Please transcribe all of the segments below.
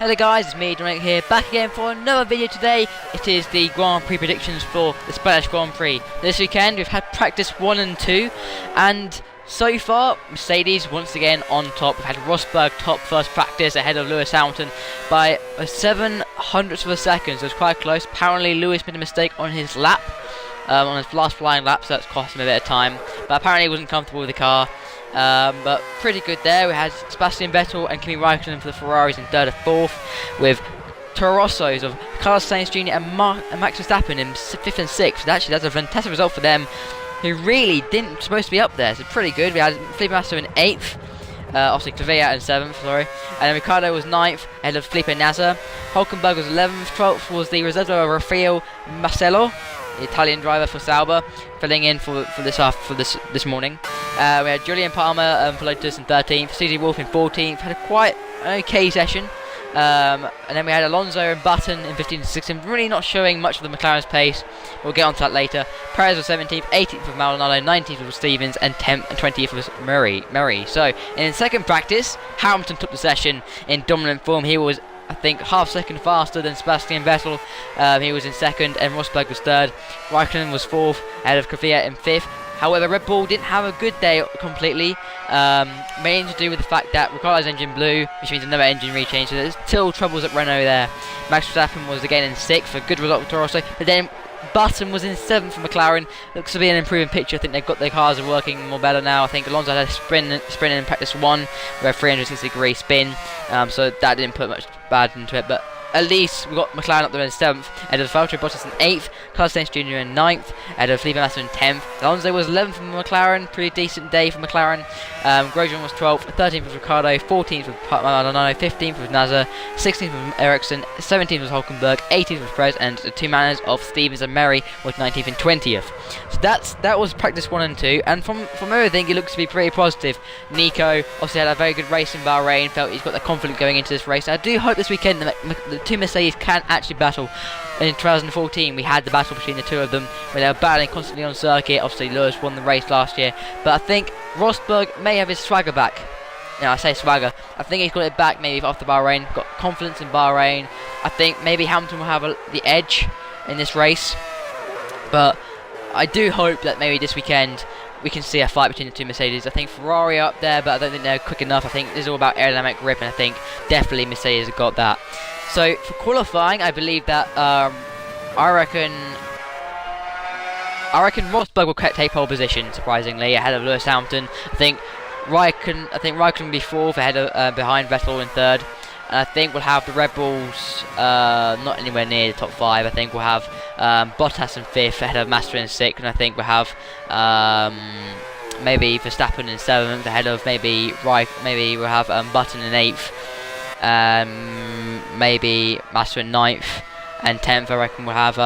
Hello guys, it's me, Dominic here, back again for another video today. It is the Grand Prix predictions for the Spanish Grand Prix. This weekend we've had practice 1 and 2, and so far Mercedes once again on top. We've had Rosberg top first practice ahead of Lewis Hamilton by a 7/100th of a second, so it's quite close. Apparently Lewis made a mistake on his lap, on his last flying lap, so that's cost him a bit of time, but apparently he wasn't comfortable with the car. But pretty good there. We had Sebastian Vettel and Kimi Raikkonen for the Ferraris in 3rd and 4th, with Toro Rossos of Carlos Sainz Jr. and Max Verstappen in 5th and 6th. Actually, that's a fantastic result for them, who really didn't supposed to be up there. So pretty good. We had Felipe Massa in 8th, obviously Clavia in 7th, sorry, and then Ricciardo was 9th ahead of Felipe Nasser. Hulkenberg was 11th, 12th was the Reserva Rafael Marcello, the Italian driver for Sauber, filling in for this morning. We had Julian Palmer for Lotus in 13th, Susie Wolf in 14th. Had a quite okay session. And then we had Alonso and Button in 15th and 16th, really not showing much of the McLaren's pace. We'll get onto that later. Perez was 17th, 18th was Maldonado, 19th was Stevens, and 10th and 20th was Murray. So in second practice, Hamilton took the session in dominant form. He was, I think, half second faster than Sebastian Vettel. He was in 2nd, and Rosberg was 3rd. Raikkonen was 4th ahead of Kvyat in 5th. However, Red Bull didn't have a good day completely, mainly to do with the fact that Ricciardo's engine blew, which means another engine rechange, so there's still troubles at Renault there. Max Verstappen was again in 6th, a good result for Toro Rosso, but then Button was in 7th for McLaren. Looks to be an improving picture. I think they've got their cars are working more better now. I think Alonso had a sprint in practice 1, where 360-degree spin, so that didn't put much bad into it, but at least we got McLaren up there in 7th, ahead of Valtteri Bottas in 8th, Carlos Sainz Jr. in 9th, ahead of Felipe Massa in 10th. Alonso was 11th for McLaren, pretty decent day for McLaren. Grosjean was 12th, 13th was Ricciardo, 14th was Maldonado, 15th was Nasser, 16th was Ericsson, 17th was Hulkenberg, 18th was Perez, and the two manners of Stevens and Murray was 19th and 20th. So that was practice 1 and 2, and from everything it looks to be pretty positive. Nico obviously had a very good race in Bahrain, felt he's got the confidence going into this race. I do hope this weekend the two Mercedes can actually battle. In 2014 we had the battle between the two of them where they were battling constantly on circuit. Obviously Lewis won the race last year, but I think Rosberg may have his swagger back. I say swagger, I think he's got it back maybe after Bahrain, got confidence in Bahrain. I think maybe Hamilton will have the edge in this race, but I do hope that maybe this weekend we can see a fight between the two Mercedes. I think Ferrari are up there, but I don't think they're quick enough. I think this is all about aerodynamic grip, and I think definitely Mercedes have got that. So for qualifying, I believe that I reckon Rosberg will take pole position, surprisingly, ahead of Lewis Hamilton. I think Raikkonen will be 4th ahead of behind Vettel in 3rd. And I think we'll have the Red Bulls not anywhere near the top 5. I think we'll have Bottas in 5th ahead of Massa in 6th, and I think we'll have maybe Verstappen in 7th ahead of maybe we'll have Button in 8th. Maybe Massa in 9th, and 10th I reckon we'll have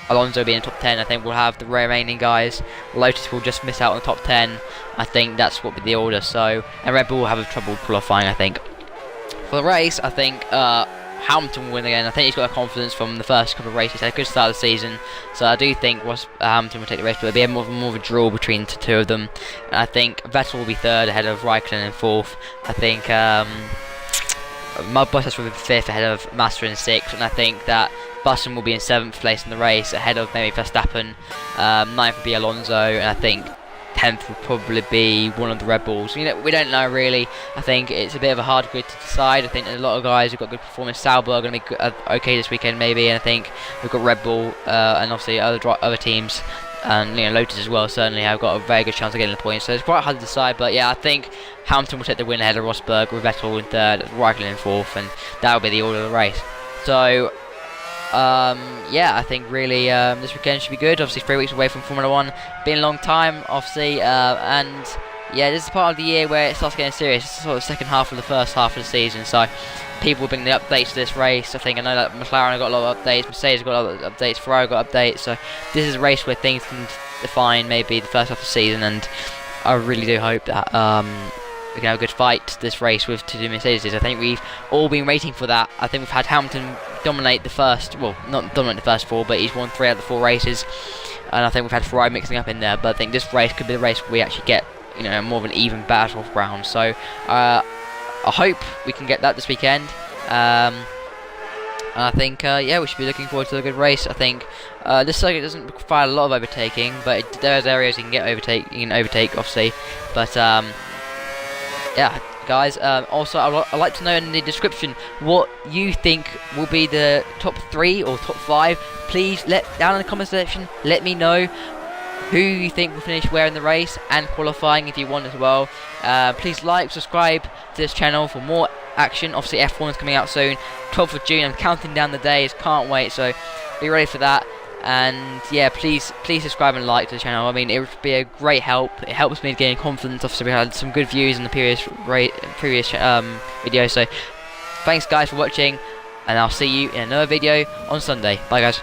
Alonso being in top 10. I think we'll have the remaining guys. Lotus will just miss out on the top 10. I think that's what will be the order. So, and Red Bull will have trouble qualifying, I think. For the race, I think Hamilton will win again. I think he's got a confidence from the first couple of races. He had a good start of the season, so I do think Hamilton will take the race, but it'll be more of a draw between the two of them. And I think Vettel will be 3rd ahead of Raikkonen in 4th. I think Bottas will be 5th ahead of Massa in 6th, and I think that Button will be in 7th place in the race ahead of maybe Verstappen. 9th will be Alonso, and I think 10th will probably be one of the Red Bulls. We don't know really. I think it's a bit of a hard grid to decide. I think a lot of guys who've got good performance. Sauber are going to be okay this weekend maybe, and I think we've got Red Bull and obviously other teams, and Lotus as well certainly have got a very good chance of getting the points. So it's quite hard to decide, but yeah, I think Hamilton will take the win ahead of Rosberg, with Vettel in 3rd, Raikkonen in 4th, and that will be the order of the race. So yeah, I think really this weekend should be good. Obviously 3 weeks away from Formula 1, been a long time obviously, and yeah, this is part of the year where it starts getting serious. It's sort of the second half of the first half of the season, so people will bring the updates to this race. I know that McLaren have got a lot of updates, Mercedes have got a lot of updates, Ferrari got updates, so this is a race where things can define maybe the first half of the season, and I really do hope that we can have a good fight this race with two Mercedes. I think we've all been waiting for that. I think we've had Hamilton dominate the first, well, not dominate the first 4, but he's won 3 out of the 4 races, and I think we've had Ferrari mixing up in there, but I think this race could be the race where we actually get more of an even battleground. So I hope we can get that this weekend. And I think, yeah, we should be looking forward to a good race. I think this circuit doesn't require a lot of overtaking, but there's areas you can overtake, obviously. But yeah, guys. Also, I'd like to know in the description what you think will be the top 3 or top 5. Please down in the comment section. Let me know who you think will finish where in the race and qualifying if you want as well. Please like, subscribe to this channel for more action. Obviously F1 is coming out soon, 12th of June. I'm counting down the days, can't wait, so be ready for that. And yeah, please subscribe and like to the channel. I mean, it would be a great help. It helps me gain confidence. Obviously we had some good views in the previous video, so thanks guys for watching, and I'll see you in another video on Sunday. Bye guys.